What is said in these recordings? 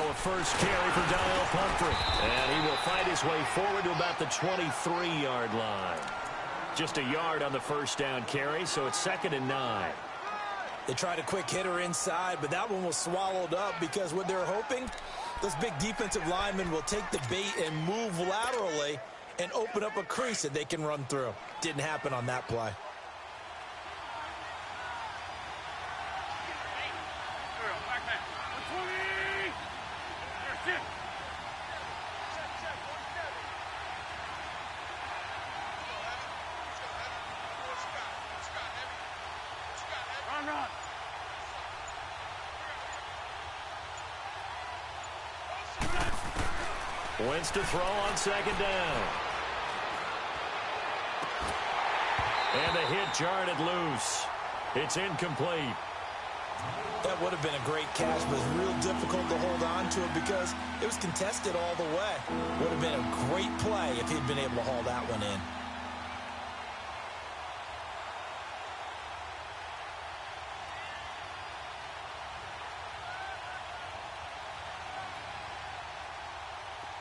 Now a first carry for Daniel Pumphrey. And he will fight his way forward to about the 23-yard line. Just a yard on the first down carry, so it's 2nd and 9. They tried a quick hitter inside, but that one was swallowed up because what they're hoping, those big defensive linemen will take the bait and move laterally and open up a crease that they can run through. Didn't happen on that play. Wentz to throw on 2nd down. And the hit jarred it loose. It's incomplete. That would have been a great catch, but it was real difficult to hold on to it because it was contested all the way. Would have been a great play if he'd been able to haul that one in.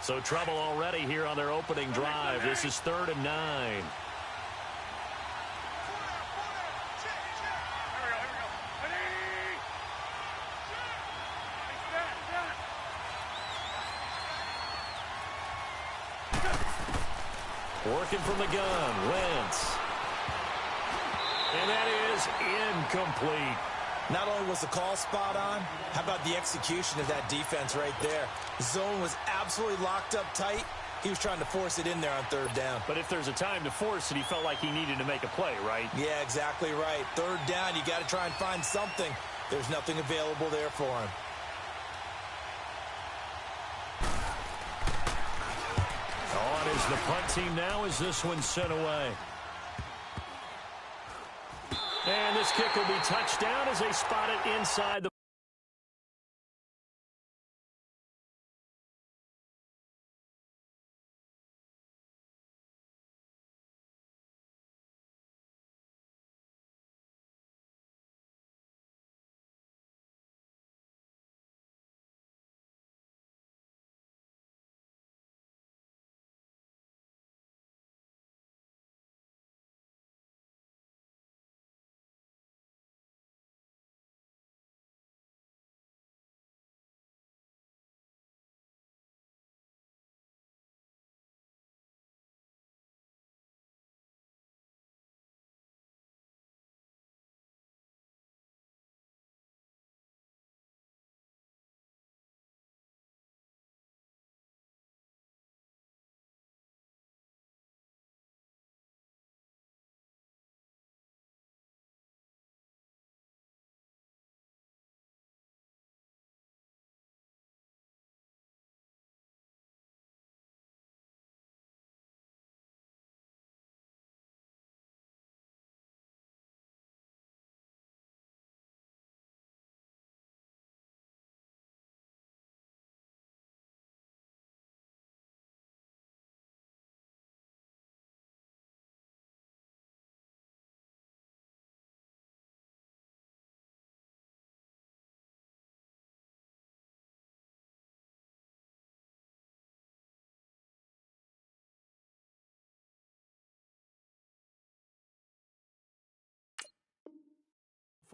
So trouble already here on their opening drive. This is 3rd and 9. Working from the gun, Wentz. And that is incomplete. Not only was the call spot on, how about the execution of that defense right there? The zone was absolutely locked up tight. He was trying to force it in there on 3rd down. But if there's a time to force it, he felt like he needed to make a play, right? Yeah, exactly right. 3rd down, you got to try and find something. There's nothing available there for him. On is the punt team now as this one's sent away. And this kick will be touched down as they spot it inside the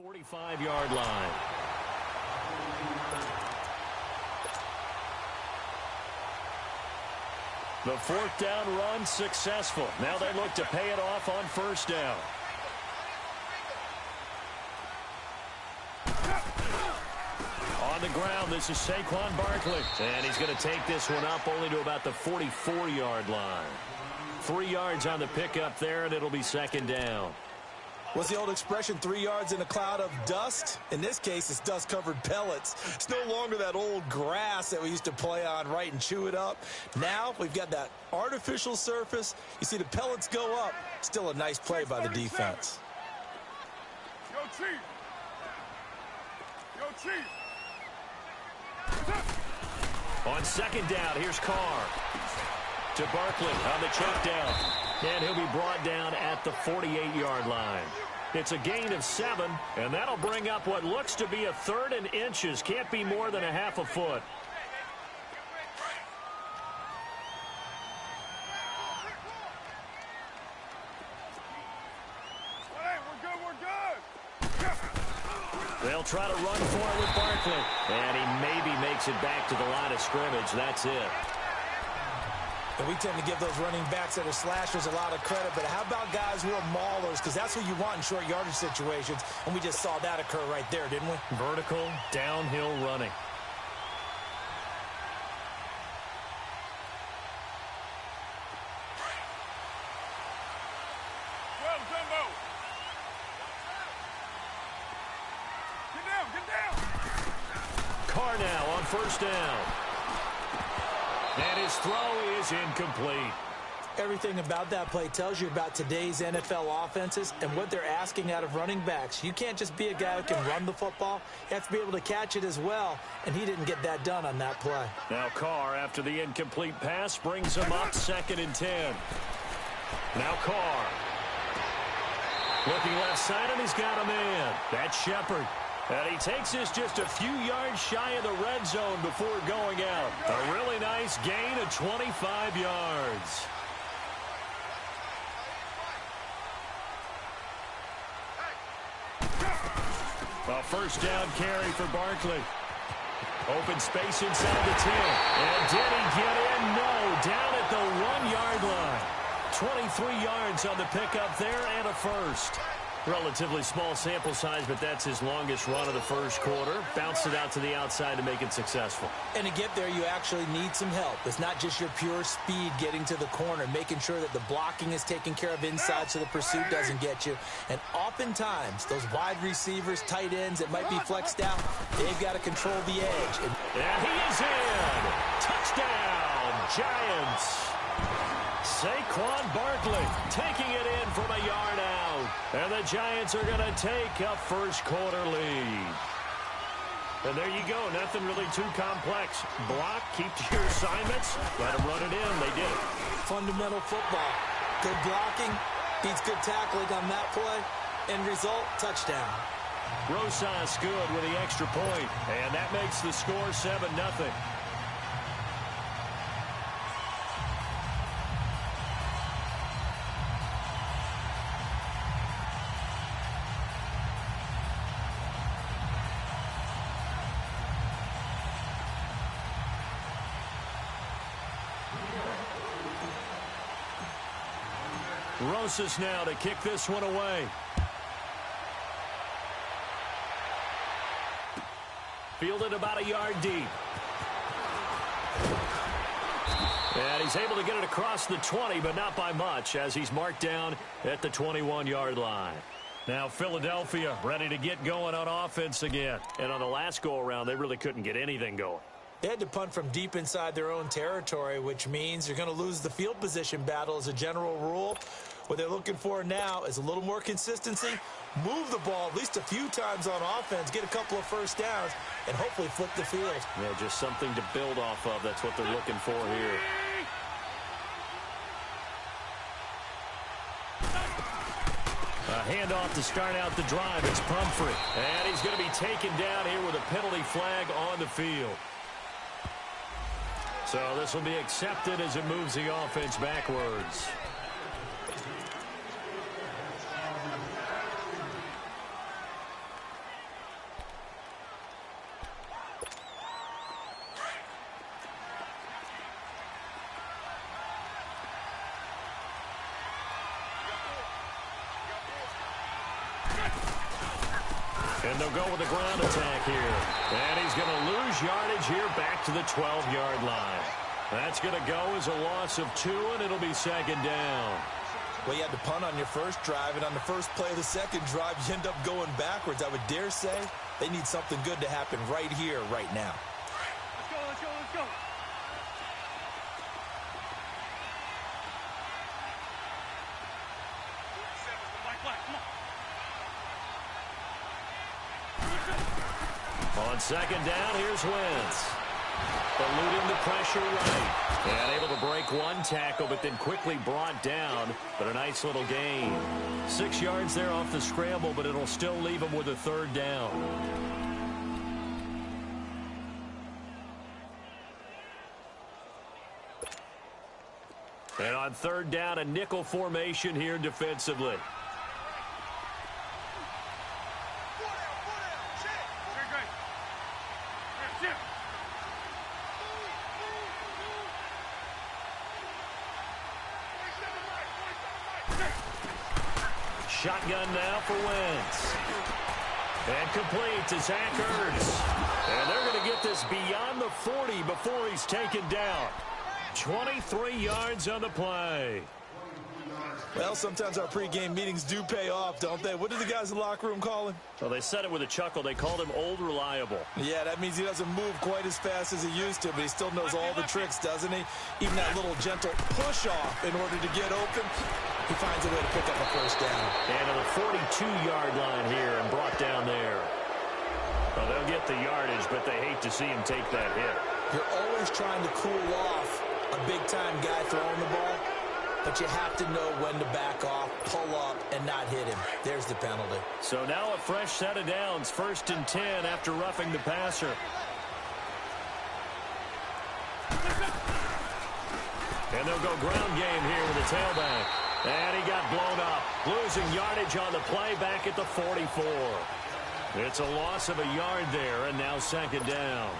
45-yard line. The 4th down run successful. Now they look to pay it off on 1st down. On the ground, this is Saquon Barkley. And he's going to take this one up only to about the 44-yard line. 3 yards on the pickup there, and it'll be 2nd down. What's the old expression, 3 yards in a cloud of dust? In this case, it's dust-covered pellets. It's no longer that old grass that we used to play on, right, and chew it up. Now we've got that artificial surface. You see the pellets go up. Still a nice play by the defense. Yo, Chief. Yo, Chief. On 2nd down, here's Carr. To Barkley on the check down. And he'll be brought down at the 48-yard line. It's a gain of 7, and that'll bring up what looks to be a 3rd and inches. Can't be more than a half a foot. They'll try to run for it with Barkley. And he maybe makes it back to the line of scrimmage. That's it. And we tend to give those running backs that are slashers a lot of credit, but how about guys who are maulers? Because that's what you want in short yardage situations, and we just saw that occur right there, didn't we? Vertical, downhill running. Well, Jumbo. Get down, get down. Carr now on first down. And his throw is incomplete. Everything about that play tells you about today's NFL offenses and what they're asking out of running backs. You can't just be a guy who can run the football. You have to be able to catch it as well, and he didn't get that done on that play. Now Carr, after the incomplete pass, brings him up 2nd and 10. Now Carr. Looking left side, and he's got a man. That's Shepard. And he takes this just a few yards shy of the red zone before going out. A really nice gain of 25 yards. A first down carry for Barkley. Open space inside the 10. And did he get in? No. Down at the 1-yard line. 23 yards on the pickup there and a first. Relatively small sample size, but that's his longest run of the first quarter. Bounced it out to the outside to make it successful. And to get there, you actually need some help. It's not just your pure speed getting to the corner, making sure that the blocking is taken care of inside so the pursuit doesn't get you. And oftentimes, those wide receivers, tight ends that might be flexed out, they've got to control the edge. And he is in. Touchdown, Giants. Saquon Barkley taking it in from a yard out. And the Giants are going to take a first quarter lead. And there you go. Nothing really too complex. Block, keep to your assignments, let them run it in. They did it. Fundamental football. Good blocking, beats good tackling on that play. End result, touchdown. Rosas good with the extra point. And that makes the score 7-0. Rosas now to kick this one away. Fielded about a yard deep. And he's able to get it across the 20, but not by much, as he's marked down at the 21-yard line. Now Philadelphia ready to get going on offense again. And on the last go-around, they really couldn't get anything going. They had to punt from deep inside their own territory, which means you're going to lose the field position battle as a general rule. What they're looking for now is a little more consistency, move the ball at least a few times on offense, get a couple of first downs, and hopefully flip the field. Yeah, just something to build off of. That's what they're looking for here. A handoff to start out the drive. It's Pumphrey. And he's going to be taken down here with a penalty flag on the field. So this will be accepted as it moves the offense backwards. And they'll go with the ground attack here. And he's going to lose yardage here back to the 12-yard line. That's going to go as a loss of 2, and it'll be second down. Well, you had to punt on your first drive, and on the first play of the second drive, you end up going backwards. I would dare say they need something good to happen right here, right now. Let's go, let's go, let's go. On second down, here's Wentz. Eluding the pressure right. And able to break one tackle, but then quickly brought down. But a nice little gain. 6 yards there off the scramble, but it'll still leave him with a third down. And on third down, a nickel formation here defensively. Shotgun now for Wentz. And complete to Zach Ertz. And they're going to get this beyond the 40 before he's taken down. 23 yards on the play. Well, sometimes our pregame meetings do pay off, don't they? What did the guys in the locker room call him? Well, they said it with a chuckle. They called him Old Reliable. Yeah, that means he doesn't move quite as fast as he used to, but he still knows all the tricks, doesn't he? Even that little gentle push-off in order to get open, he finds a way to pick up a first down. And to the 42-yard line here and brought down there. Well, they'll get the yardage, but they hate to see him take that hit. You're always trying to cool off a big-time guy throwing the ball, but you have to know when to back off, pull up, and not hit him. There's the penalty. So now a fresh set of downs, 1st and 10 after roughing the passer. And they'll go ground game here with the tailback. And he got blown up, losing yardage on the play back at the 44. It's a loss of a yard there, and now 2nd down.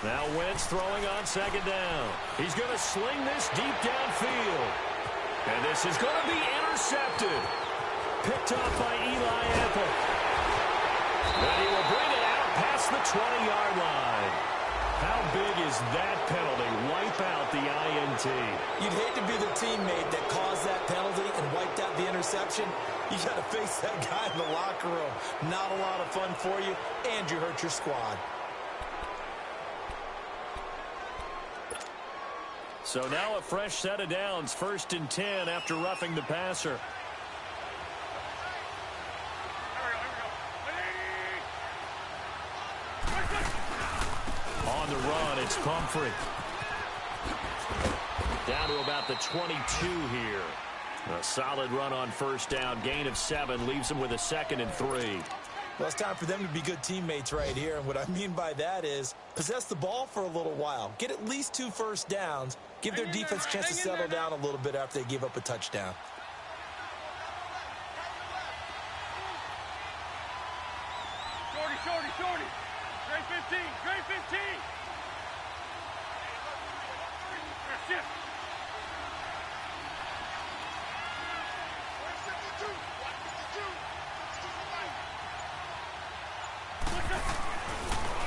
Now Wentz throwing on 2nd down. He's going to sling this deep downfield. And this is going to be intercepted. Picked off by Eli Apple. And he will bring it out past the 20-yard line. How big is that penalty? Wipe out the INT. You'd hate to be the teammate that caused that penalty and wiped out the interception. You got to face that guy in the locker room. Not a lot of fun for you, and you hurt your squad. So now a fresh set of downs, 1st and 10 after roughing the passer. On the run, it's Pumphrey. Down to about the 22 here. A solid run on 1st down, gain of 7, leaves him with a 2nd and 3. Well, it's time for them to be good teammates right here. And what I mean by that is possess the ball for a little while. Get at least 2 first downs. Give their defense a chance to settle down a little bit after they give up a touchdown. Shorty. Grade 15. Shift.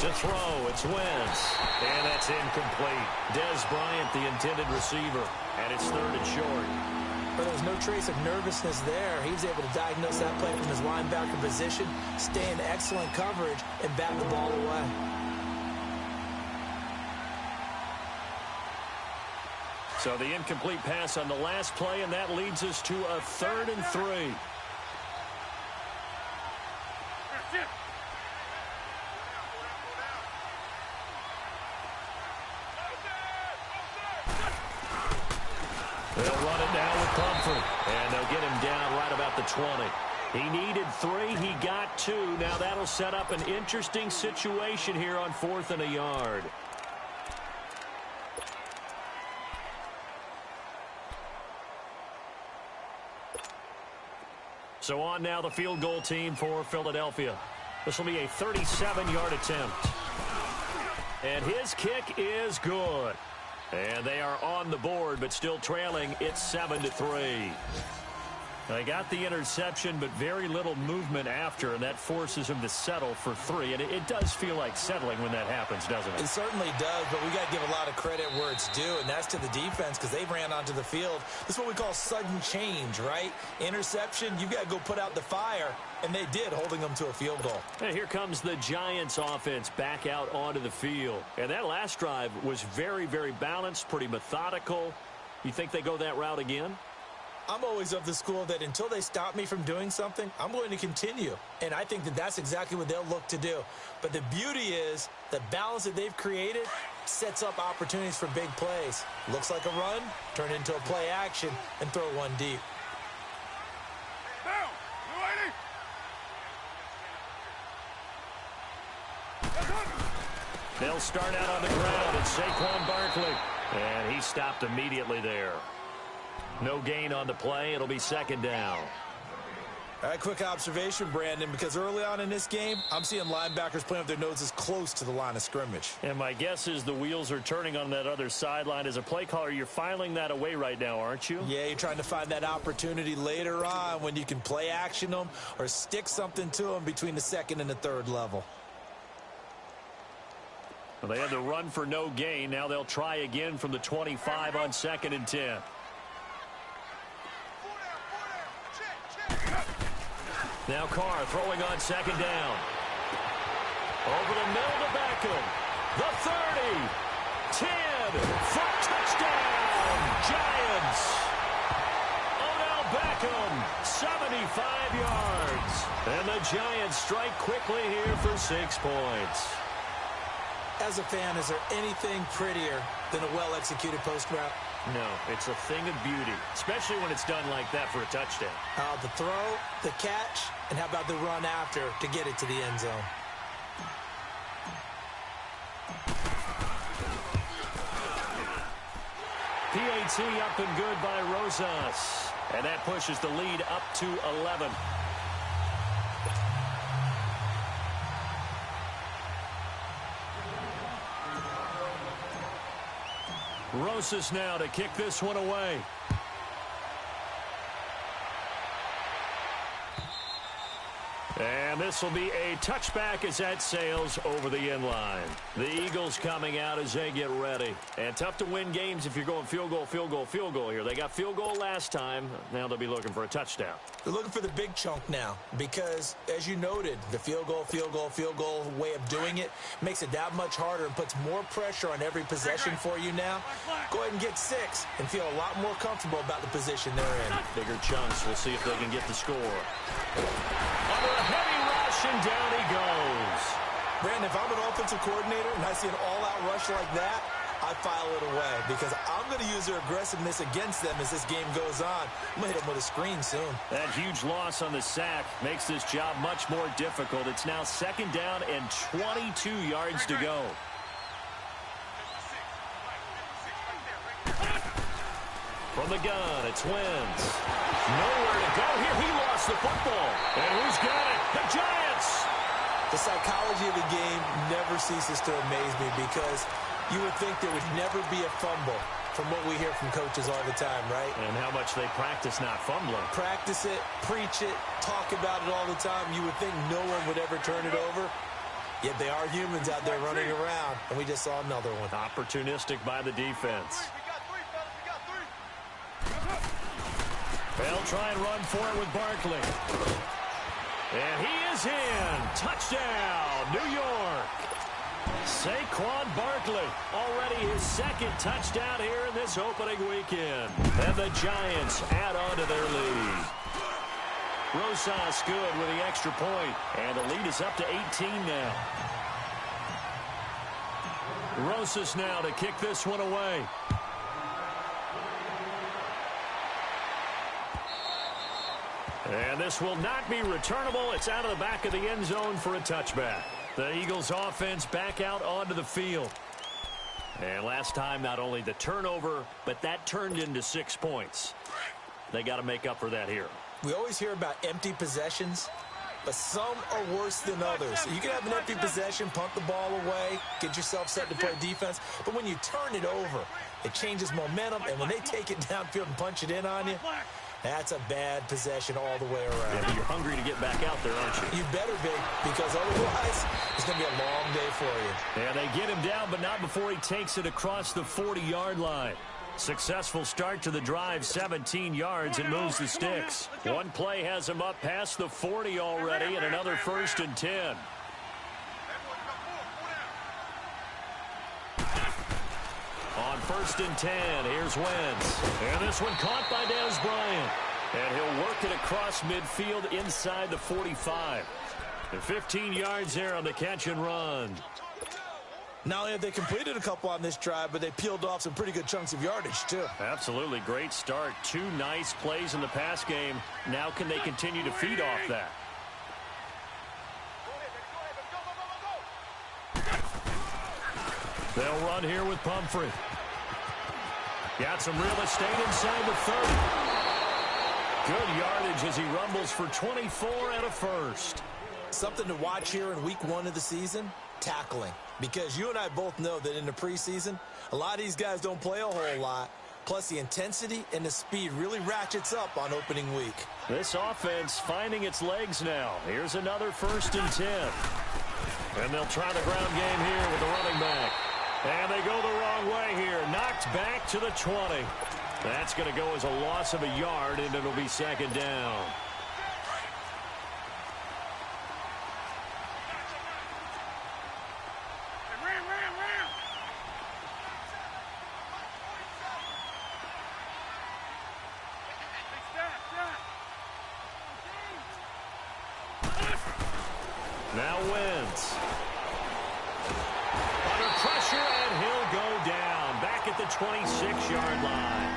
To throw, it's Wentz. And that's incomplete. Dez Bryant, the intended receiver. And it's 3rd and short. But there's no trace of nervousness there. He was able to diagnose that play from his linebacker position, stay in excellent coverage, and bat the ball away. So the incomplete pass on the last play, and that leads us to a 3rd and 3. They'll run it now with Pumphrey, and they'll get him down right about the 20. He needed 3, he got 2. Now that'll set up an interesting situation here on 4th and a yard. So on now the field goal team for Philadelphia. This will be a 37-yard attempt. And his kick is good. And they are on the board, but still trailing. It's 7-3. They got the interception, but very little movement after, and that forces him to settle for 3. And it does feel like settling when that happens, doesn't it? It certainly does, but we got to give a lot of credit where it's due, and that's to the defense because they ran onto the field. This is what we call sudden change, right? Interception, you got to go put out the fire, and they did, holding them to a field goal. And here comes the Giants offense back out onto the field. And that last drive was very, very balanced, pretty methodical. You think they go that route again? I'm always of the school that until they stop me from doing something, I'm going to continue. And I think that that's exactly what they'll look to do. But the beauty is the balance that they've created sets up opportunities for big plays. Looks like a run, turn it into a play action, and throw one deep. Down. They'll start out on the ground. It's Saquon Barkley. And he stopped immediately there. No gain on the play. It'll be second down. All right, quick observation, Brandon, because early on in this game, I'm seeing linebackers playing with their noses close to the line of scrimmage. And my guess is the wheels are turning on that other sideline. As a play caller, you're filing that away right now, aren't you? Yeah, you're trying to find that opportunity later on when you can play action them or stick something to them between the second and the third level. Well, they had the run for no gain. Now they'll try again from the 25 on 2nd and 10. Now Carr throwing on 2nd down. Over the middle to Beckham. The 30. 10. For touchdown. Giants. Odell Beckham. 75 yards. And the Giants strike quickly here for 6 points. As a fan, is there anything prettier than a well-executed post route? No, it's a thing of beauty, especially when it's done like that for a touchdown. The throw, the catch, and how about the run after to get it to the end zone? PAT up and good by Rosas. And that pushes the lead up to 11. Rosas now to kick this one away. And this will be a touchback as that sails over the end line. The Eagles coming out as they get ready. And tough to win games if you're going field goal, field goal, field goal here. They got field goal last time. Now they'll be looking for a touchdown. They're looking for the big chunk now because, as you noted, the field goal way of doing it makes it that much harder and puts more pressure on every possession for you now. Go ahead and get 6 and feel a lot more comfortable about the position they're in. Bigger chunks. We'll see if they can get the score. Under a heavy rush, and down he goes. Brandon, if I'm an offensive coordinator and I see an all-out rush like that, I file it away because I'm going to use their aggressiveness against them as this game goes on. I'm going to hit them with a screen soon. That huge loss on the sack makes this job much more difficult. It's now 2nd down and 22 yards to go. From the gun, it's Wentz. Nowhere to go here. He lost the football. And who's got it? The Giants. The psychology of the game never ceases to amaze me because you would think there would never be a fumble from what we hear from coaches all the time, right? And how much they practice not fumbling. Practice it, preach it, talk about it all the time. You would think no one would ever turn it over. Yet they are humans out there running around, and we just saw another one. Opportunistic by the defense. They'll try and run for it with Barkley. And he is in. Touchdown, New York. Saquon Barkley, already his 2nd touchdown here in this opening weekend. And the Giants add on to their lead. Rosas good with the extra point, and the lead is up to 18 now. Rosas now to kick this one away. And this will not be returnable. It's out of the back of the end zone for a touchback. The Eagles offense back out onto the field. And last time, not only the turnover, but that turned into 6 points. They got to make up for that here. We always hear about empty possessions, but some are worse than others. You can have an empty possession, punt the ball away, get yourself set to play defense, but when you turn it over, it changes momentum, and when they take it downfield and punch it in on you, that's a bad possession all the way around. Yeah, but you're hungry to get back out there, aren't you? You better be, because otherwise it's going to be a long day for you. Yeah, they get him down, but not before he takes it across the 40-yard line. Successful start to the drive, 17 yards, and moves the sticks. One play has him up past the 40 already, and another 1st and 10. On 1st and 10, here's Wentz. And this one caught by Dez Bryant. And he'll work it across midfield inside the 45. And 15 yards there on the catch and run. Not only have they completed a couple on this drive, but they peeled off some pretty good chunks of yardage, too. Absolutely. Great start. 2 nice plays in the pass game. Now can they continue to feed off that? They'll run here with Pumphrey. Got some real estate inside the 30. Good yardage as he rumbles for 24 and a first. Something to watch here in week 1 of the season, tackling. Because you and I both know that in the preseason, a lot of these guys don't play a whole lot. Plus, the intensity and the speed really ratchets up on opening week. This offense finding its legs now. Here's another 1st and 10. And they'll try the ground game here with the running back. And they go the wrong way here. Knocked back to the 20. That's going to go as a loss of a yard, and it'll be 2nd down. Now Wentz. Under pressure, and he'll go down. Back at the 26-yard line.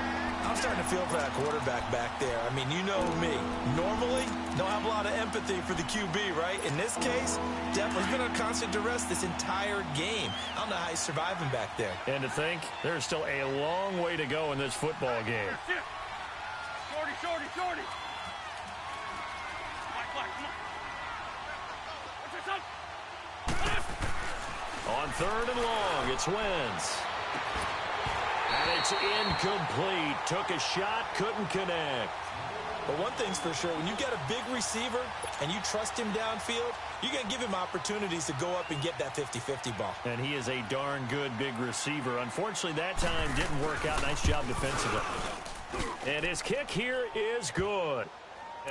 I'm starting to feel for that quarterback back there. I mean, you know me. Normally, don't have a lot of empathy for the QB, right? In this case, definitely he's been under constant duress this entire game. I don't know how he's surviving back there. And to think, there's still a long way to go in this football game. Shorty. On 3rd and long, it's Wentz. And it's incomplete. Took a shot, couldn't connect. But one thing's for sure, when you get a big receiver and you trust him downfield, you're going to give him opportunities to go up and get that 50-50 ball. And he is a darn good big receiver. Unfortunately, that time didn't work out. Nice job defensively. And his kick here is good.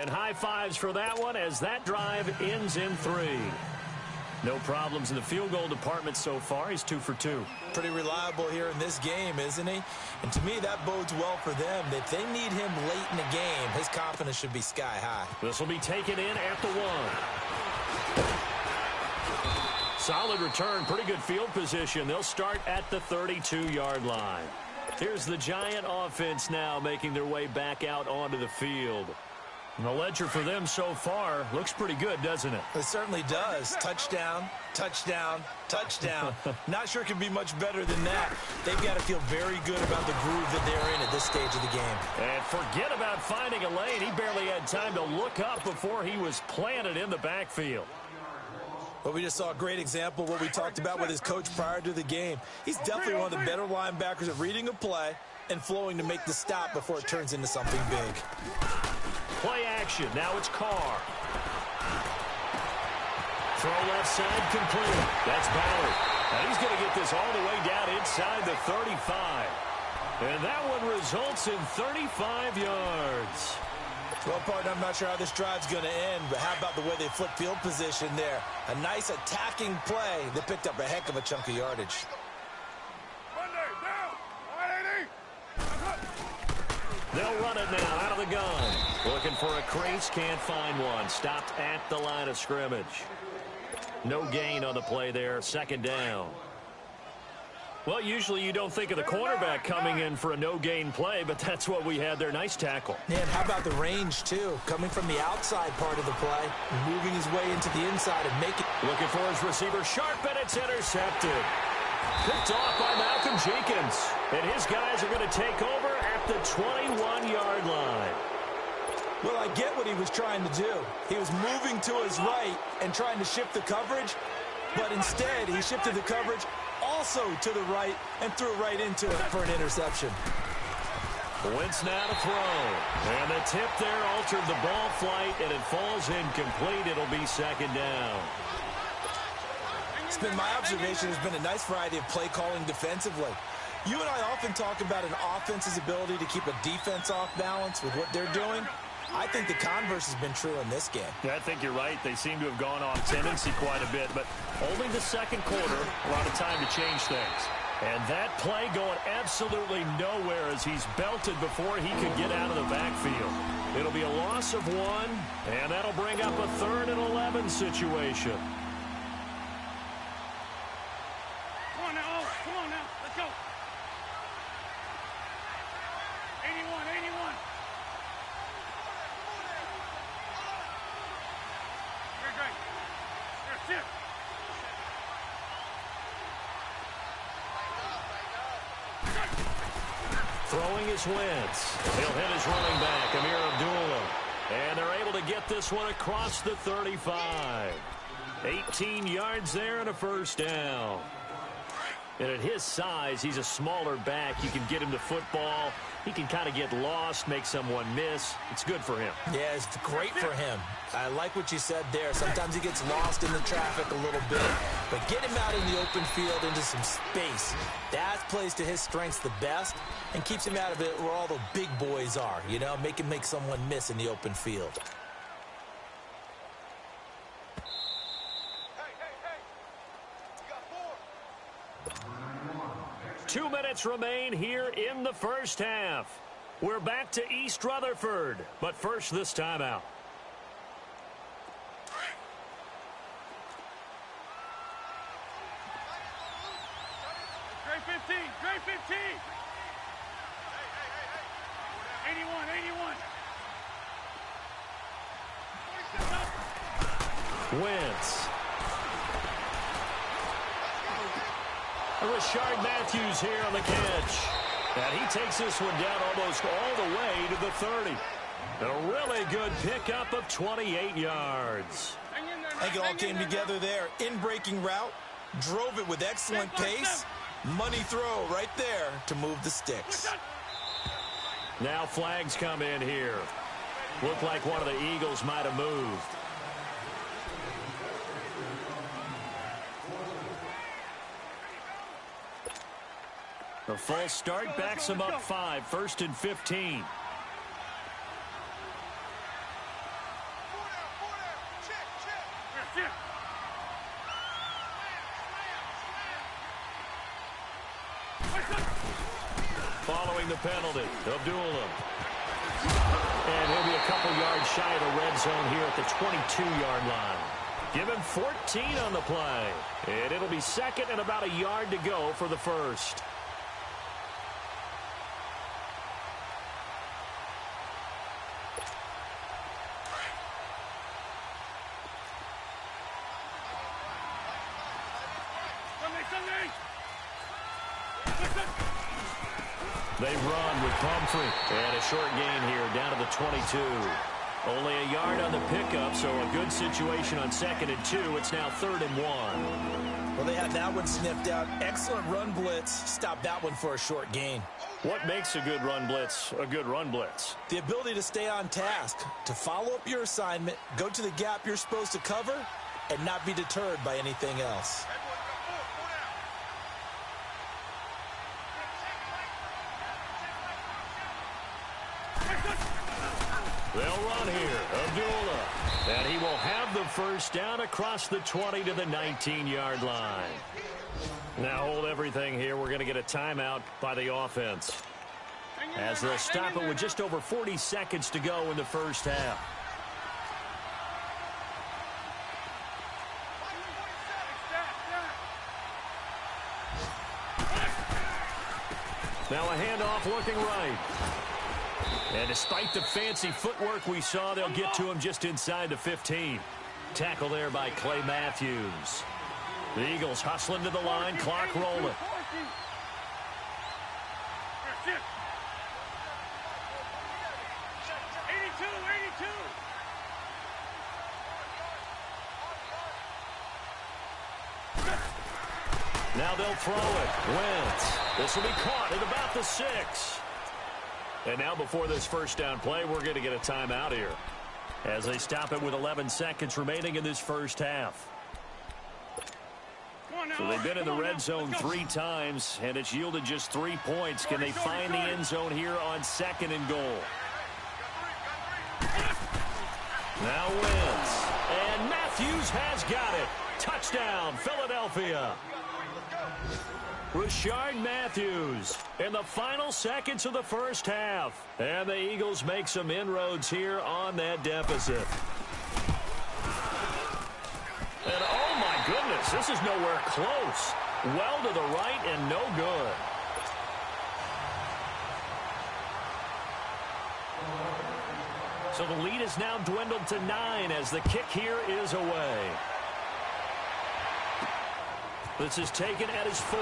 And high fives for that one as that drive ends in 3. No problems in the field goal department so far. He's 2 for 2. Pretty reliable here in this game, isn't he? And to me, that bodes well for them. If they need him late in the game, his confidence should be sky high. This will be taken in at the 1. Solid return, pretty good field position. They'll start at the 32-yard line. Here's the Giant offense now making their way back out onto the field. And the ledger for them so far looks pretty good, doesn't it? It certainly does. Touchdown, touchdown, touchdown. Not sure it can be much better than that. They've got to feel very good about the groove that they're in at this stage of the game. And forget about finding a lane. He barely had time to look up before he was planted in the backfield. But we just saw a great example of what we talked about with his coach prior to the game. He's definitely one of the better linebackers at reading a play and flowing to make the stop before it turns into something big. Play action. Now it's Carr. Throw left side complete. That's Ballard. And he's going to get this all the way down inside the 35. And that one results in 35 yards. Well, partner, I'm not sure how this drive's going to end, but how about the way they flip field position there? A nice attacking play that picked up a heck of a chunk of yardage. They'll run it now out of the gun. Looking for a crease, can't find one. Stopped at the line of scrimmage. No gain on the play there, 2nd down. Well, usually you don't think of the cornerback coming in for a no-gain play, but that's what we had there. Nice tackle. Yeah, and how about the range, too? Coming from the outside part of the play, moving his way into the inside and making... Looking for his receiver, sharp, and it's intercepted. Picked off by Malcolm Jenkins. And his guys are going to take over at the 21-yard line. Well, I get what he was trying to do. He was moving to his right and trying to shift the coverage, but instead he shifted the coverage also to the right and threw it right into it for an interception. Wentz now to throw. And the tip there altered the ball flight, and it falls incomplete. It'll be 2nd down. It's been my observation. There's been a nice variety of play calling defensively. You and I often talk about an offense's ability to keep a defense off balance with what they're doing. I think the converse has been true in this game. Yeah, I think you're right. They seem to have gone off tendency quite a bit, but only the 2nd quarter, a lot of time to change things. And that play going absolutely nowhere as he's belted before he could get out of the backfield. It'll be a loss of 1, and that'll bring up a 3rd and 11 situation. Come on now, let's go. 81. Great. Here, sit. Throwing is Wentz. He'll hit his running back, Amir Abdullah. And they're able to get this one across the 35. 18 yards there and a first down. And at his size, he's a smaller back. You can get him to football. He can kind of get lost, make someone miss. It's good for him. Yeah, it's great for him. I like what you said there. Sometimes he gets lost in the traffic a little bit. But get him out in the open field into some space. That plays to his strengths the best and keeps him out of it where all the big boys are. You know, make him make someone miss in the open field. 2 minutes remain here in the first half. We're back to East Rutherford, but first this timeout. Grade 15, grade 15. 81, 81. Wentz. Rashard Matthews here on the catch. And he takes this one down almost all the way to the 30. A really good pickup of 28 yards. I think it all came together there. In-breaking route, drove it with excellent pace. Money throw right there to move the sticks. Now flags come in here. Looked like one of the Eagles might have moved. A false start backs him up 5, 1st and 15. Following the penalty, Abdullah. And he'll be a couple yards shy of the red zone here at the 22-yard line. Give him 14 on the play. And it'll be second and about a yard to go for the first. They run with Pumphrey. And a short gain here down to the 22. Only a yard on the pickup, so a good situation on 2nd and 2. It's now 3rd and 1. Well, they had that one sniffed out. Excellent run blitz. Stop that one for a short gain. What makes a good run blitz a good run blitz? The ability to stay on task, to follow up your assignment, go to the gap you're supposed to cover, and not be deterred by anything else. They'll run here. Abdullah. And he will have the first down across the 20 to the 19-yard line. Now hold everything here. We're going to get a timeout by the offense, as they'll stop it with just over 40 seconds to go in the first half. Now a handoff looking right. And despite the fancy footwork we saw, they'll get to him just inside the 15. Tackle there by Clay Matthews. The Eagles hustling to the line, clock rolling. 82, 82. Now they'll throw it. Wentz. This will be caught at about the 6. And now before this first down play, we're going to get a timeout here, as they stop it with 11 seconds remaining in this first half. So they've been in the red zone 3 times, and it's yielded just 3 points. Can they find the end zone here on 2nd and goal? Now Wentz. And Matthews has got it. Touchdown, Philadelphia. Rashard Matthews in the final seconds of the first half. And the Eagles make some inroads here on that deficit. And oh my goodness, this is nowhere close. Well to the right and no good. So the lead is now dwindled to 9 as the kick here is away. This is taken at his 4.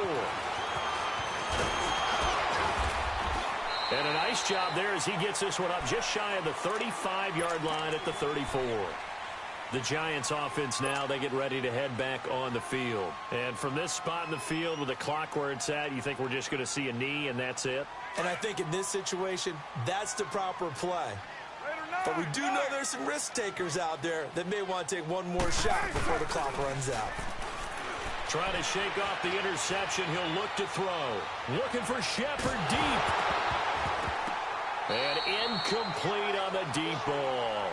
And a nice job there as he gets this one up just shy of the 35-yard line at the 34. The Giants offense now, they get ready to head back on the field. And from this spot in the field with the clock where it's at, you think we're just going to see a knee and that's it? And I think in this situation, that's the proper play. But we do know there's some risk takers out there that may want to take one more shot before the clock runs out. Trying to shake off the interception. He'll look to throw. Looking for Shepard deep. And incomplete on the deep ball.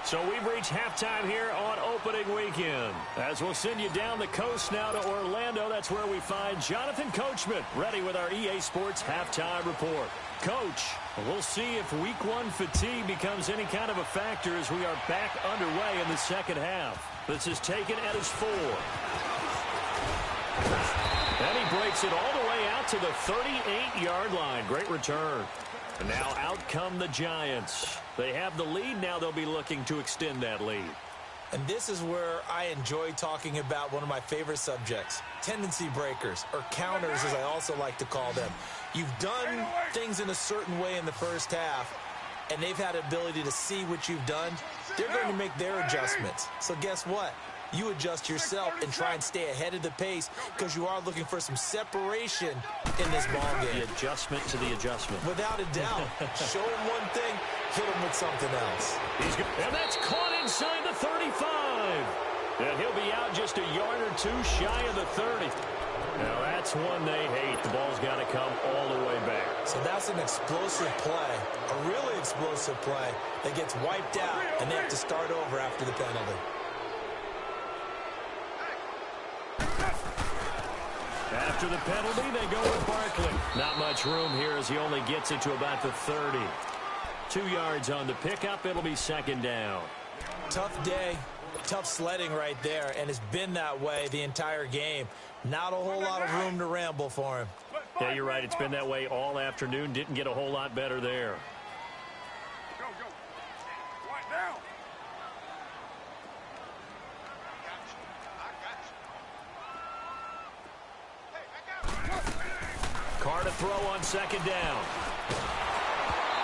So we've reached halftime here on opening weekend. As we'll send you down the coast now to Orlando, that's where we find Jonathan Coachman ready with our EA Sports halftime report. Coach, we'll see if week one fatigue becomes any kind of a factor as we are back underway in the second half. This is taken at his 4. And he breaks it all the way out to the 38-yard line. Great return. And now out come the Giants. They have the lead. Now they'll be looking to extend that lead. And this is where I enjoy talking about one of my favorite subjects, tendency breakers, or counters as I also like to call them. You've done things in a certain way in the first half, and they've had the ability to see what you've done. They're going to make their adjustments. So guess what? You adjust yourself and try and stay ahead of the pace because you are looking for some separation in this ball game. The adjustment to the adjustment. Without a doubt. Show him one thing, hit him with something else. And that's caught inside the 35. And he'll be out just a yard or two shy of the 30. Now that's one they hate. The ball's got to come all the way back. So that's an explosive play, a really explosive play that gets wiped out, and they have to start over after the penalty. After the penalty, they go with Barkley. Not much room here as he only gets it to about the 30. 2 yards on the pickup. It'll be second down. Tough day, tough sledding right there, and it's been that way the entire game. Not a whole lot of room to ramble for him. Yeah, you're right. It's been that way all afternoon. Didn't get a whole lot better there. Go. Right down. Carr to throw on second down.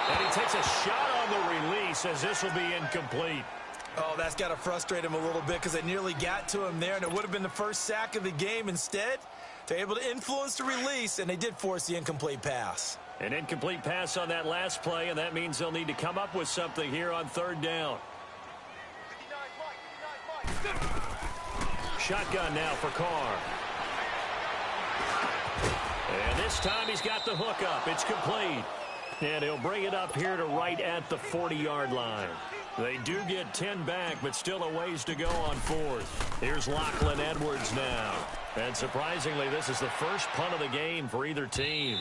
And he takes a shot on the release as this will be incomplete. Oh, that's got to frustrate him a little bit because they nearly got to him there, and it would have been the first sack of the game. Instead, they're able to influence the release, and they did force the incomplete pass. An incomplete pass on that last play, and that means they'll need to come up with something here on third down. Shotgun now for Carr. And this time he's got the hook up. It's complete. And he'll bring it up here to right at the 40-yard line. They do get 10 back, but still a ways to go on fourth. Here's Lachlan Edwards now. And surprisingly, this is the first punt of the game for either team.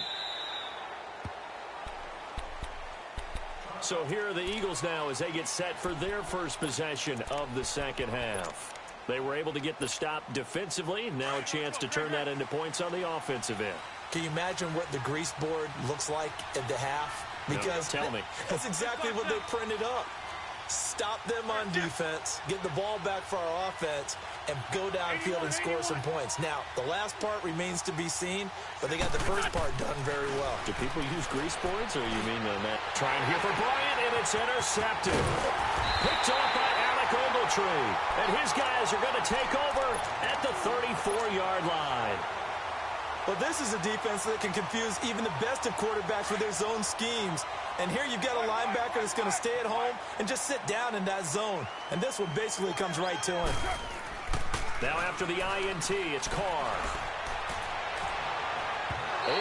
So here are the Eagles now as they get set for their first possession of the second half. They were able to get the stop defensively. Now a chance to turn that into points on the offensive end. Can you imagine what the grease board looks like at the half? Because no, tell me. That's exactly what they printed up. Stop them on defense, get the ball back for our offense, and go downfield and score some points. Now, the last part remains to be seen, but they got the first part done very well. Do people use grease boards, or you mean that? Trying here for Bryant, and it's intercepted. Picked off by Alec Ogletree. And his guys are going to take over at the 34-yard line. Well, this is a defense that can confuse even the best of quarterbacks with their zone schemes. And here you've got a linebacker that's going to stay at home and just sit down in that zone. And this one basically comes right to him. Now after the INT, it's Carr.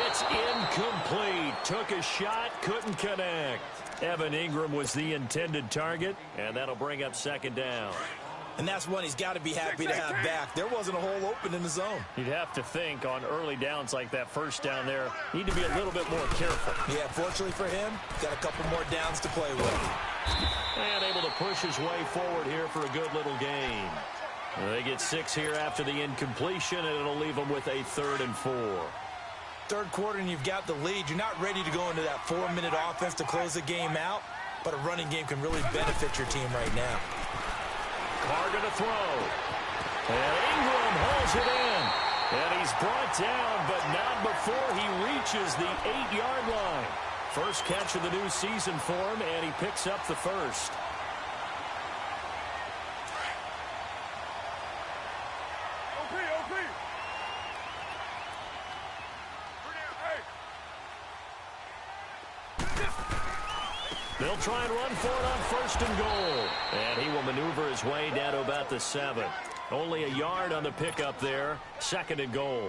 It's incomplete. Took a shot, couldn't connect. Evan Ingram was the intended target, and that'll bring up second down. And that's one he's got to be happy to have back. There wasn't a hole open in the zone. You'd have to think on early downs like that first down there, need to be a little bit more careful. Yeah, fortunately for him, got a couple more downs to play with. And able to push his way forward here for a good little gain. They get 6 here after the incompletion, and it'll leave them with a 3rd and 4. Third quarter, and you've got the lead. You're not ready to go into that 4-minute offense to close the game out, but a running game can really benefit your team right now. Carr going to throw. And Ingram hauls it in. And he's brought down, but not before he reaches the 8-yard line. First catch of the new season for him, and he picks up the first. They'll try and run for it on first and goal. And he will maneuver his way down to about the 7. Only a yard on the pickup there. Second and goal.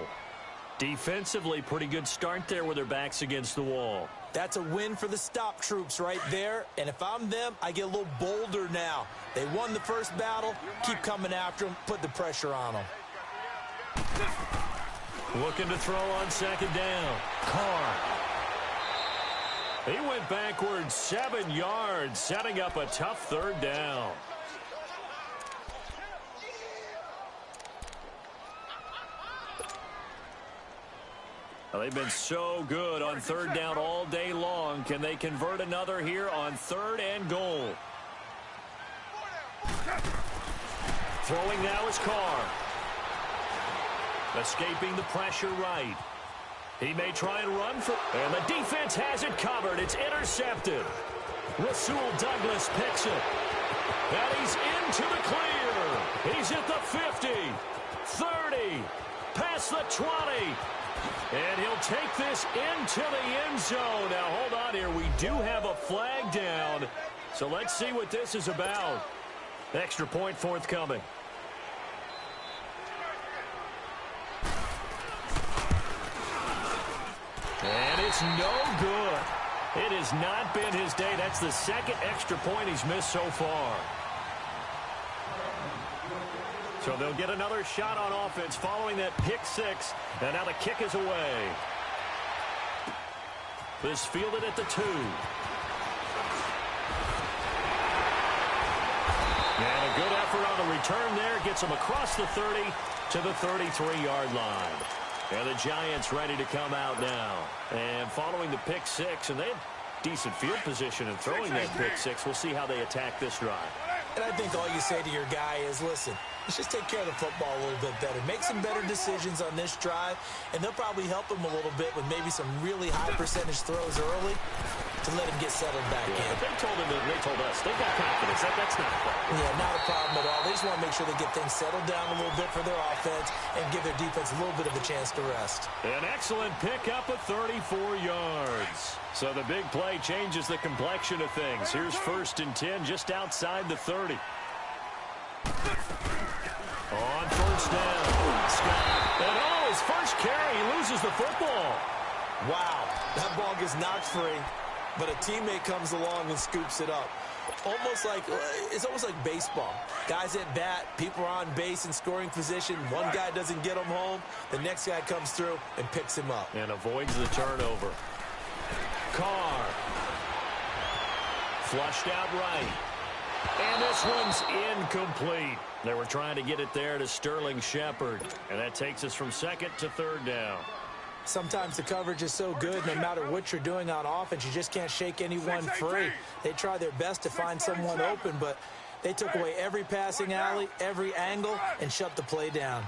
Defensively, pretty good start there with their backs against the wall. That's a win for the stop troops right there. And if I'm them, I get a little bolder now. They won the first battle. Keep coming after them. Put the pressure on them. Looking to throw on second down. Carr. He went backwards 7 yards, setting up a tough third down. Well, they've been so good on third down all day long. Can they convert another here on third and goal? Throwing now is Carr. Escaping the pressure right. He may try and run for... And the defense has it covered. It's intercepted. Rasul Douglas picks it. And he's into the clear. He's at the 50, 30, past the 20. And he'll take this into the end zone. Now, hold on here. We do have a flag down. So let's see what this is about. Extra point forthcoming. And it's no good. It has not been his day. That's the second extra point he's missed so far. So they'll get another shot on offense following that pick 6. And now the kick is away. This fielded at the 2. And a good effort on the return there. Gets him across the 30 to the 33-yard line. And the Giants ready to come out now. And following the pick 6, and they have decent field position in throwing that pick 6. We'll see how they attack this drive. And I think all you say to your guy is, listen, let's just take care of the football a little bit better. Make some better decisions on this drive, and they'll probably help him a little bit with maybe some really high percentage throws early to let him get settled back in. They told us they've got confidence. That's not a problem. Yeah, not a problem at all. They just want to make sure they get things settled down a little bit for their offense and give their defense a little bit of a chance to rest. An excellent pickup of 34 yards. So the big play changes the complexion of things. Here's first and 10 just outside the 30. On first down, Scott. And his first carry, he loses the football. Wow, that ball gets knocked free, but a teammate comes along and scoops it up. It's almost like baseball. Guys at bat, people are on base in scoring position. One guy doesn't get him home. The next guy comes through and picks him up. And avoids the turnover. Carr. Flushed out right. And this one's incomplete. They were trying to get it there to Sterling Shepard. And that takes us from second to third down. Sometimes the coverage is so good, no matter what you're doing on offense, you just can't shake anyone free. They try their best to find someone open, but they took away every passing alley, every angle, and shut the play down.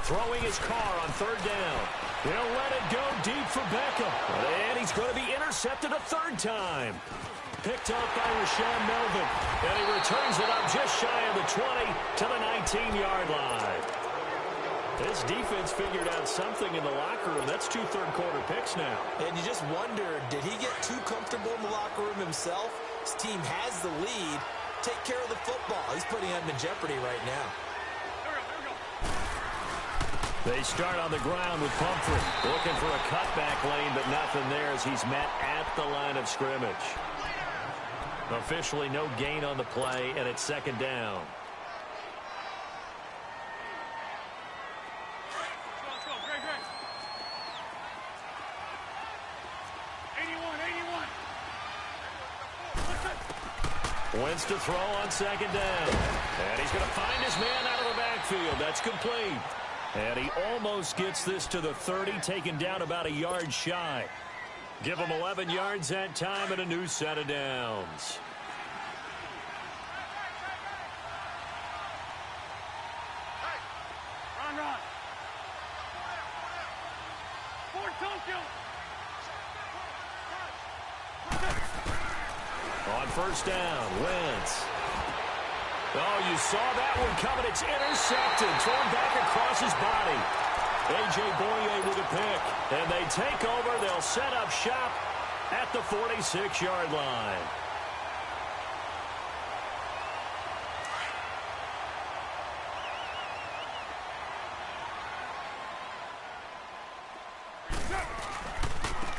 Throwing his Carr on third down. He'll let it go deep for Beckham. And he's going to be intercepted a third time. Picked up by Rashaan Melvin. And he returns it up just shy of the 20 to the 19-yard line. This defense figured out something in the locker room. That's 2 third-quarter picks now. And you just wonder, did he get too comfortable in the locker room himself? His team has the lead. Take care of the football. He's putting them in jeopardy right now. They start on the ground with Pumphrey. Looking for a cutback lane, but nothing there as he's met at the line of scrimmage. Officially no gain on the play, and it's second down. Wentz to throw on second down. And he's going to find his man out of the backfield. That's complete. And he almost gets this to the 30, taken down about a yard shy. Give him 11 yards that time and a new set of downs. Run. 4 toes On first down, Wentz. Oh, you saw that one coming. It's intercepted. Thrown back across his body. A.J. Boye with a pick. And they take over. They'll set up shop at the 46-yard line.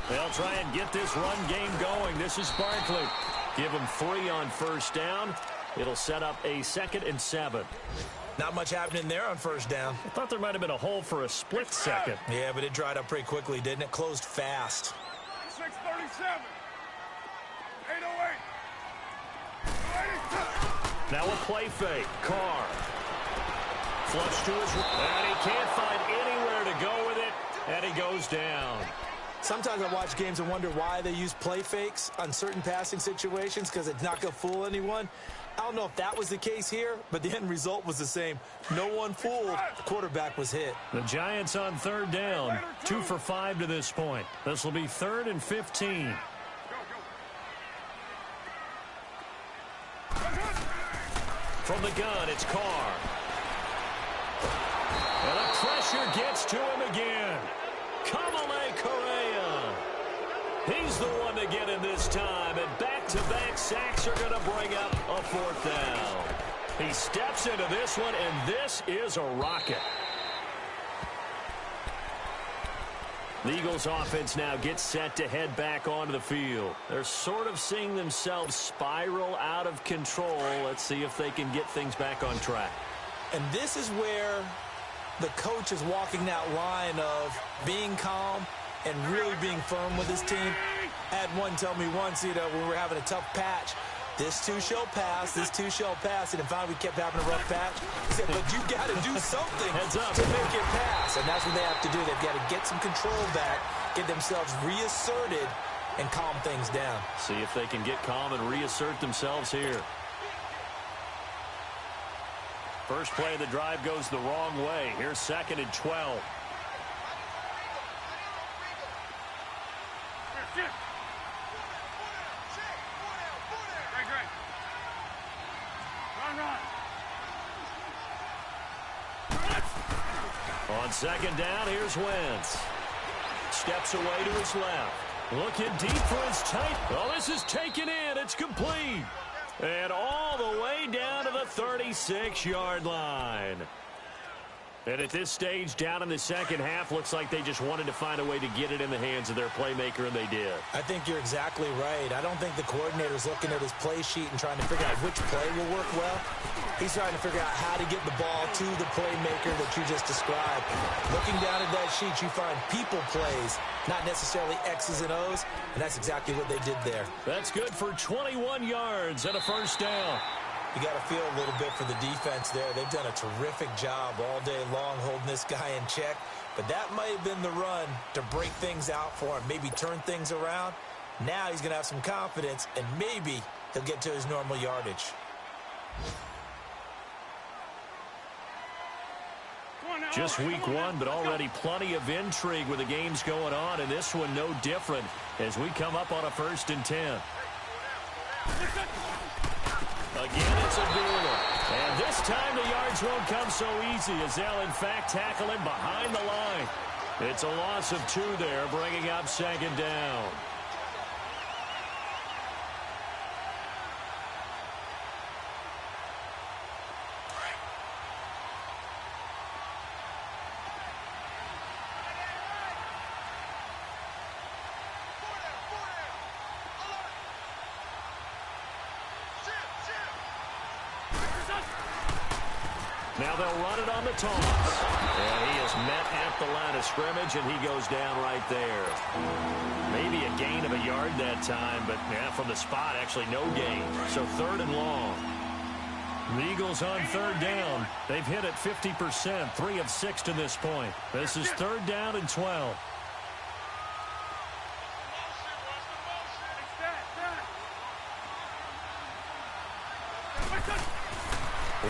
They'll try and get this run game going. This is Barkley. Give him 3 on first down. It'll set up a 2nd and 7. Not much happening there on first down. I thought there might have been a hole for a split second. Yeah, but it dried up pretty quickly, didn't it? Closed fast. 637. 808. Now a play fake. Carr. Flush to his... And he can't find anywhere to go with it. And he goes down. Sometimes I watch games and wonder why they use play fakes on certain passing situations, because it's not going to fool anyone. I don't know if that was the case here, but the end result was the same. No one fooled. The quarterback was hit. The Giants on third down. 2 for 5 to this point. This will be 3rd and 15. From the gun, it's Carr. And the pressure gets to him again. Kamale Correa. He's the one to get in this time, and back-to-back sacks are going to bring up a 4th down. He steps into this one, and this is a rocket. The Eagles offense now gets set to head back onto the field. They're sort of seeing themselves spiral out of control. Let's see if they can get things back on track. And this is where the coach is walking that line of being calm and really being firm with his team. I had one tell me once, when we were having a tough patch, this too shall pass, this too shall pass, and finally we kept having a rough patch. He said, but you got to do something to make it pass, and that's what they have to do. They've got to get some control back, get themselves reasserted, and calm things down. See if they can get calm and reassert themselves here. First play of the drive goes the wrong way. Here's 2nd and 12. On 2nd down, here's Wentz. Steps away to his left. Looking deep for his tight. Oh, this is taken in. It's complete. And all the way down to the 36-yard line. And at this stage, down in the second half, looks like they just wanted to find a way to get it in the hands of their playmaker, and they did. I think you're exactly right. I don't think the coordinator's looking at his play sheet and trying to figure out which play will work well. He's trying to figure out how to get the ball to the playmaker that you just described. Looking down at that sheet, you find people plays, not necessarily X's and O's, and that's exactly what they did there. That's good for 21 yards and a first down. You got to feel a little bit for the defense there. They've done a terrific job all day long holding this guy in check. But that might have been the run to break things out for him, maybe turn things around. Now he's going to have some confidence, and maybe he'll get to his normal yardage. Just week 1, but already plenty of intrigue with the games going on, and this one no different as we come up on a 1st and 10. Again, it's Abdullah. And this time the yards won't come so easy as they'll, in fact, tackle him behind the line. It's a loss of 2 there, bringing up 2nd down. Now they'll run it on the toss. And he is met at the line of scrimmage, and he goes down right there. Maybe a gain of a yard that time, but yeah, from the spot, actually no gain. So 3rd and long. The Eagles on 3rd down. They've hit it 50%, 3 of 6 to this point. This is 3rd down and 12.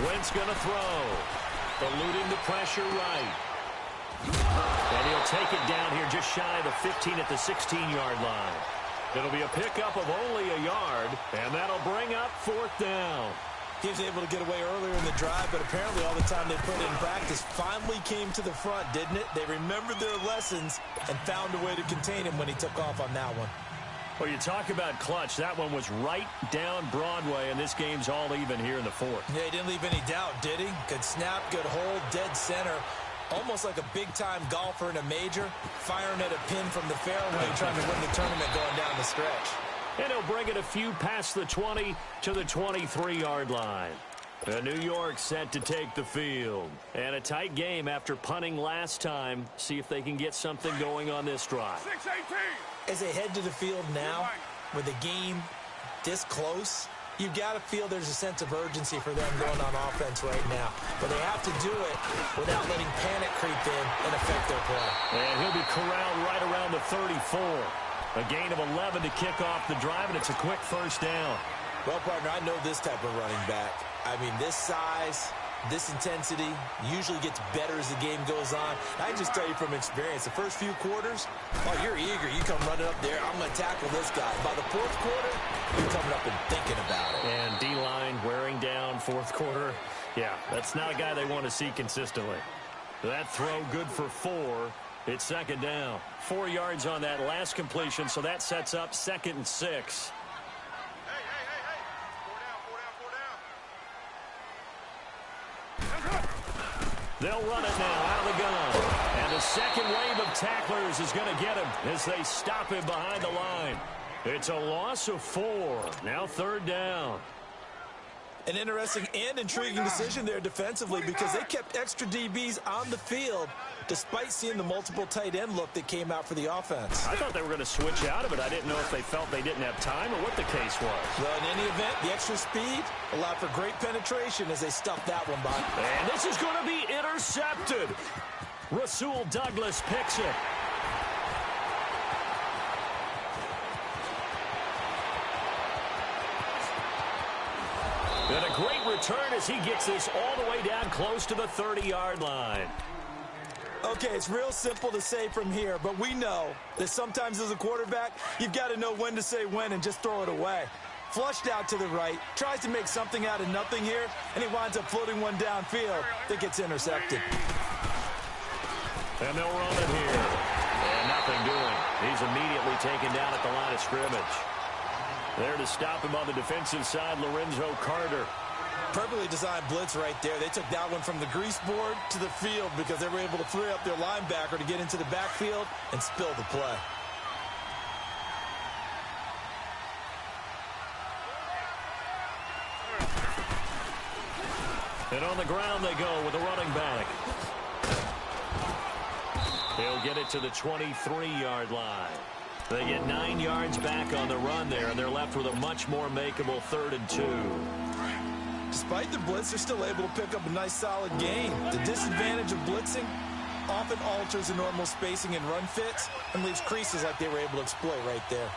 Wentz going to throw. Eluding the pressure right. And he'll take it down here just shy of the 15 at the 16-yard line. It'll be a pickup of only a yard, and that'll bring up 4th down. He was able to get away earlier in the drive, but apparently all the time they put in practice finally came to the front, didn't it? They remembered their lessons and found a way to contain him when he took off on that one. Well, you talk about clutch. That one was right down Broadway, and this game's all even here in the 4th. Yeah, he didn't leave any doubt, did he? Good snap, good hold, dead center. Almost like a big-time golfer in a major, firing at a pin from the fairway, trying to win the tournament going down the stretch. And he'll bring it a few past the 20 to the 23-yard line. New York set to take the field. And a tight game after punting last time. See if they can get something going on this drive. 6-18. As they head to the field now, with the game this close, you've got to feel there's a sense of urgency for them going on offense right now. But they have to do it without letting panic creep in and affect their play. And he'll be corralled right around the 34. A gain of 11 to kick off the drive, and it's a quick 1st down. Well, partner, I know this type of running back. I mean, this size, this intensity usually gets better as the game goes on. I just tell you from experience, the first few quarters, oh, you're eager. You come running up there, I'm going to tackle this guy. By the 4th quarter, you're coming up and thinking about it. And D-line wearing down 4th quarter. Yeah, that's not a guy they want to see consistently. That throw good for 4. It's 2nd down. 4 yards on that last completion, so that sets up 2nd and 6. They'll run it now out of the gun. And the second wave of tacklers is going to get him as they stop him behind the line. It's a loss of 4. Now 3rd down. An interesting and intriguing decision there defensively because they kept extra DBs on the field despite seeing the multiple tight end look that came out for the offense. I thought they were going to switch out of it. I didn't know if they felt they didn't have time or what the case was. Well, in any event, the extra speed allowed for great penetration as they stuffed that one by. And this is going to be intercepted. Rasul Douglas picks it. And a great return as he gets this all the way down close to the 30-yard line. Okay, it's real simple to say from here, but we know that sometimes as a quarterback, you've got to know when to say when and just throw it away. Flushed out to the right, tries to make something out of nothing here, and he winds up floating one downfield that gets intercepted. And they'll run it here. And nothing doing. He's immediately taken down at the line of scrimmage. There to stop him on the defensive side, Lorenzo Carter. Perfectly designed blitz right there. They took that one from the grease board to the field because they were able to free up their linebacker to get into the backfield and spill the play. And on the ground they go with the running back. He'll get it to the 23-yard line. They get 9 yards back on the run there, and they're left with a much more makeable 3rd and 2. Despite the blitz, they're still able to pick up a nice solid gain. The disadvantage of blitzing often alters the normal spacing and run fits and leaves creases like they were able to exploit right there.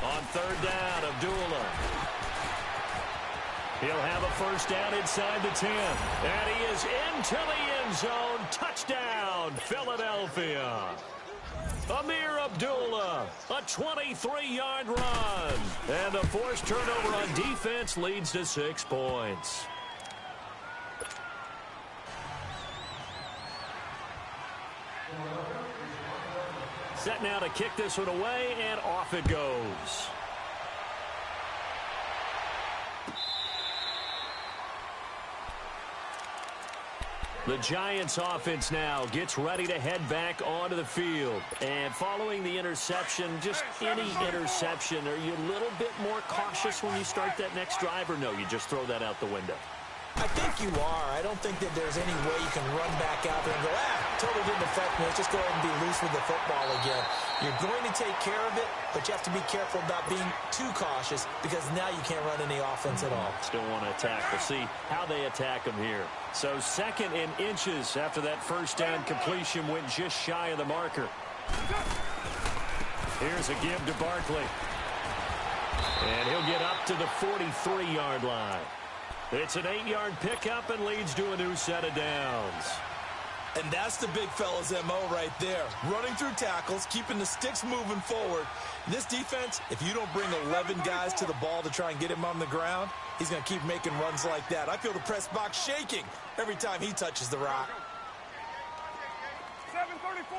On 3rd down, Abdullah. He'll have a 1st down inside the 10. And he is into the end zone. Touchdown, Philadelphia. Amir Abdullah, a 23-yard run. And the forced turnover on defense leads to 6 points. Set now to kick this one away, and off it goes. The Giants offense now gets ready to head back onto the field. And following the interception, just any interception, are you a little bit more cautious when you start that next drive, or no, you just throw that out the window? I think you are. I don't think that there's any way you can run back out there and go, totally didn't affect me. Let's just go ahead and be loose with the football again. You're going to take care of it, but you have to be careful about being too cautious because now you can't run any offense at all. Still want to attack. We'll see how they attack them here. So 2nd and inches after that 1st down completion went just shy of the marker. Here's a give to Barkley. And he'll get up to the 43-yard line. It's an 8-yard pickup and leads to a new set of downs. And that's the big fella's MO right there. Running through tackles, keeping the sticks moving forward. This defense, if you don't bring 11 guys to the ball to try and get him on the ground, he's going to keep making runs like that. I feel the press box shaking every time he touches the rock. 734.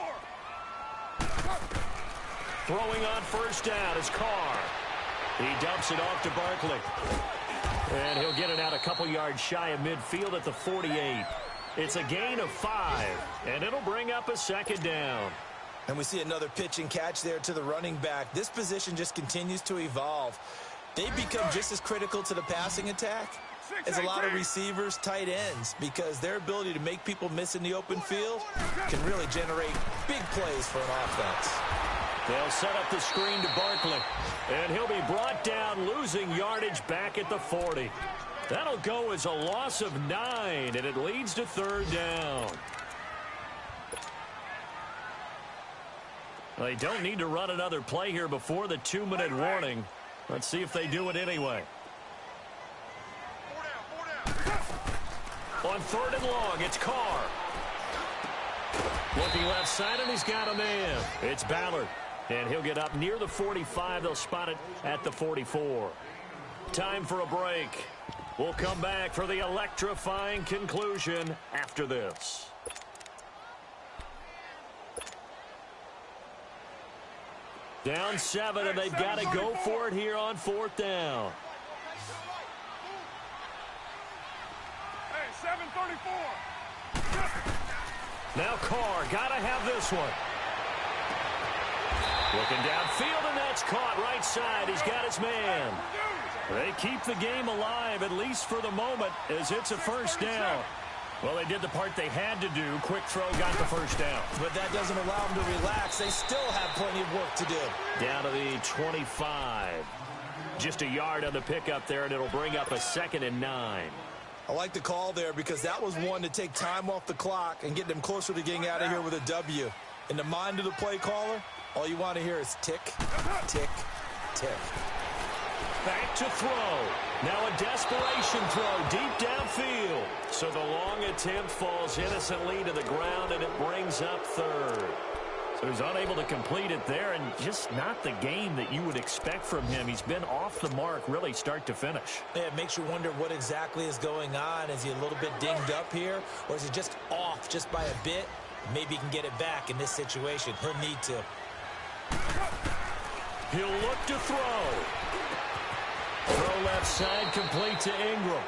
Throwing on first down is Carr. He dumps it off to Barkley. And he'll get it out a couple yards shy of midfield at the 48. It's a gain of 5, and it'll bring up a second down. And we see another pitch and catch there to the running back. This position just continues to evolve. They become just as critical to the passing attack as a lot of receivers, tight ends, because their ability to make people miss in the open field can really generate big plays for an offense. They'll set up the screen to Barkley, and he'll be brought down, losing yardage back at the 40. That'll go as a loss of 9, and it leads to third down. They don't need to run another play here before the 2-minute warning. Let's see if they do it anyway. On third and long, it's Carr. Looking left side, and he's got a man. It's Ballard, and he'll get up near the 45. They'll spot it at the 44. Time for a break. We'll come back for the electrifying conclusion after this. Down 7, and they've got to go for it here on fourth down. Hey, 734. Now Carr, got to have this one. Looking downfield, and that's caught right side. He's got his man. They keep the game alive, at least for the moment, as it's a first down. Well, they did the part they had to do. Quick throw got the first down. But that doesn't allow them to relax. They still have plenty of work to do. Down to the 25. Just a yard on the pickup there, and it'll bring up a 2nd and 9. I like the call there because that was one to take time off the clock and get them closer to getting out of here with a W. In the mind of the play caller, all you want to hear is tick, tick, tick. Back to throw. Now a desperation throw deep downfield. So the long attempt falls innocently to the ground, and it brings up third. So he's unable to complete it there, and just not the game that you would expect from him. He's been off the mark really start to finish. Yeah, it makes you wonder what exactly is going on. Is he a little bit dinged up here, or is it just off just by a bit? Maybe he can get it back in this situation. He'll need to. He'll look to throw. Throw left side, complete to Ingram.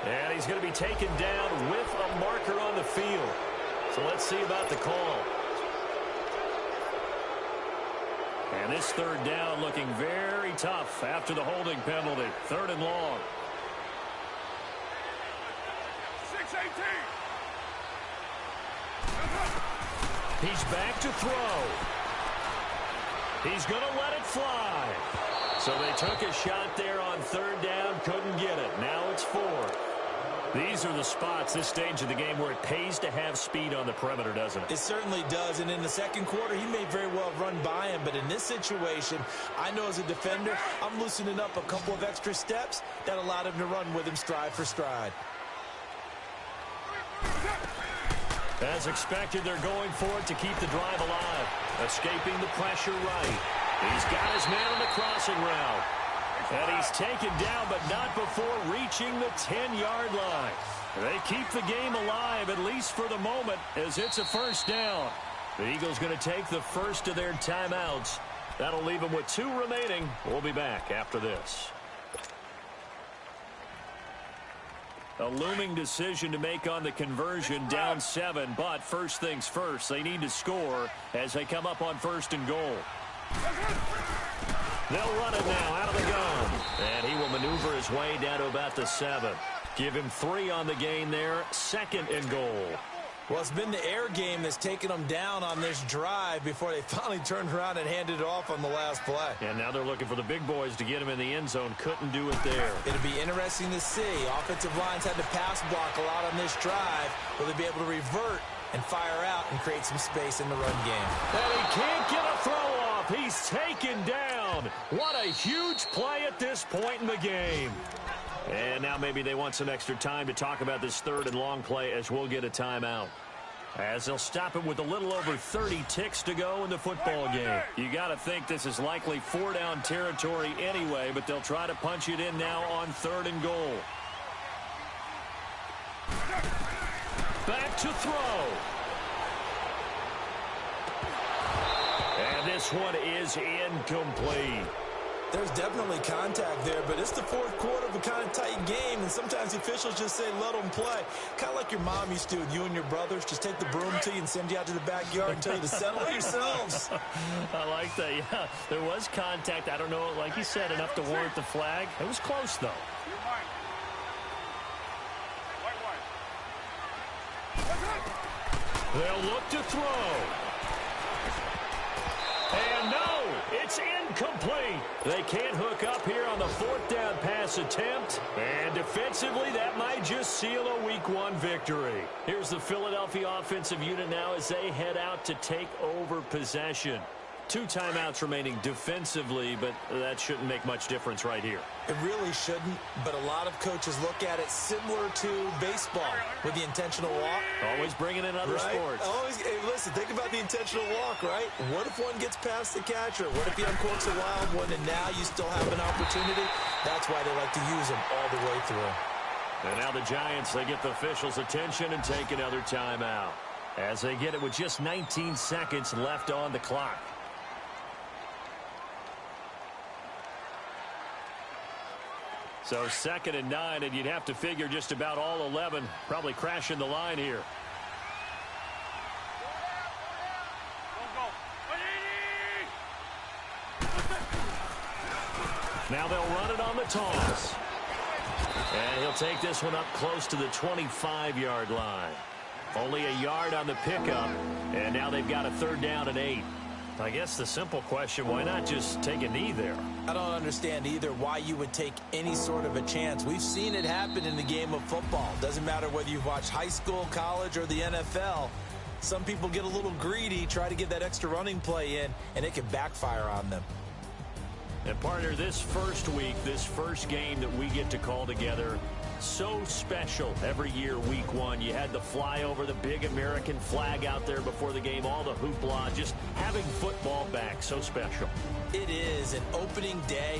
And he's going to be taken down with a marker on the field. So let's see about the call. And this third down looking very tough after the holding penalty. 3rd and long. 618. He's back to throw. He's going to let it fly. So they took a shot there on 3rd down, couldn't get it. Now it's 4th. These are the spots, this stage of the game, where it pays to have speed on the perimeter, doesn't it? It certainly does, and in the second quarter, he may very well run by him, but in this situation, I know as a defender, I'm loosening up a couple of extra steps that allowed him to run with him stride for stride. As expected, they're going for it to keep the drive alive. Escaping the pressure right. He's got his man on the crossing route. And he's taken down, but not before reaching the 10-yard line. They keep the game alive, at least for the moment, as it's a first down. The Eagles going to take the first of their timeouts. That'll leave them with 2 remaining. We'll be back after this. A looming decision to make on the conversion, down 7, but first things first, they need to score as they come up on 1st and goal. They'll run it now out of the gun, and he will maneuver his way down to about the 7. Give him 3 on the gain there, 2nd and goal. Well, it's been the air game that's taken them down on this drive before they finally turned around and handed it off on the last play. And now they're looking for the big boys to get him in the end zone. Couldn't do it there. It'll be interesting to see. Offensive lines had to pass block a lot on this drive. Will they be able to revert and fire out and create some space in the run game? And he can't get a throw off. He's taken down. down. What a huge play at this point in the game. And now maybe they want some extra time to talk about this third and long play as we'll get a timeout. As they'll stop it with a little over 30 ticks to go in the football game. You got to think this is likely 4-down territory anyway, but they'll try to punch it in now on 3rd and goal. Back to throw. And this one is incomplete. There's definitely contact there, but it's the fourth quarter of a kind of tight game, and sometimes the officials just say, let them play. Kind of like your mom used to with you and your brothers. Just take the broom to you and send you out to the backyard and tell you to settle it yourselves. I like that, yeah. There was contact. I don't know, like you said, enough to warrant the flag. It was close, though. They'll look to throw. And no, it's incomplete. They can't hook up here on the 4th down pass attempt. And defensively, that might just seal a Week 1 victory. Here's the Philadelphia offensive unit now as they head out to take over possession. 2 timeouts remaining defensively, but that shouldn't make much difference right here. It really shouldn't, but a lot of coaches look at it similar to baseball with the intentional walk. Always bringing in other sports. Always, hey, listen, think about the intentional walk, right? What if one gets past the catcher? What if he uncorks a wild one and now you still have an opportunity? That's why they like to use them all the way through. And now the Giants, they get the officials' attention and take another timeout as they get it with just 19 seconds left on the clock. So 2nd and 9, and you'd have to figure just about all 11 probably crashing the line here. Now they'll run it on the toss. And he'll take this one up close to the 25-yard line. Only a yard on the pickup, and now they've got a 3rd down and 8. I guess the simple question, why not just take a knee there? I don't understand either why you would take any sort of a chance. We've seen it happen in the game of football. Doesn't matter whether you watch high school, college, or the NFL. Some people get a little greedy, try to get that extra running play in, and it can backfire on them. And partner, this first week, this first game that we get to call together, so special every year, Week 1. You had the flyover, the big American flag out there before the game, all the hoopla, just having football back, so special. It is an opening day,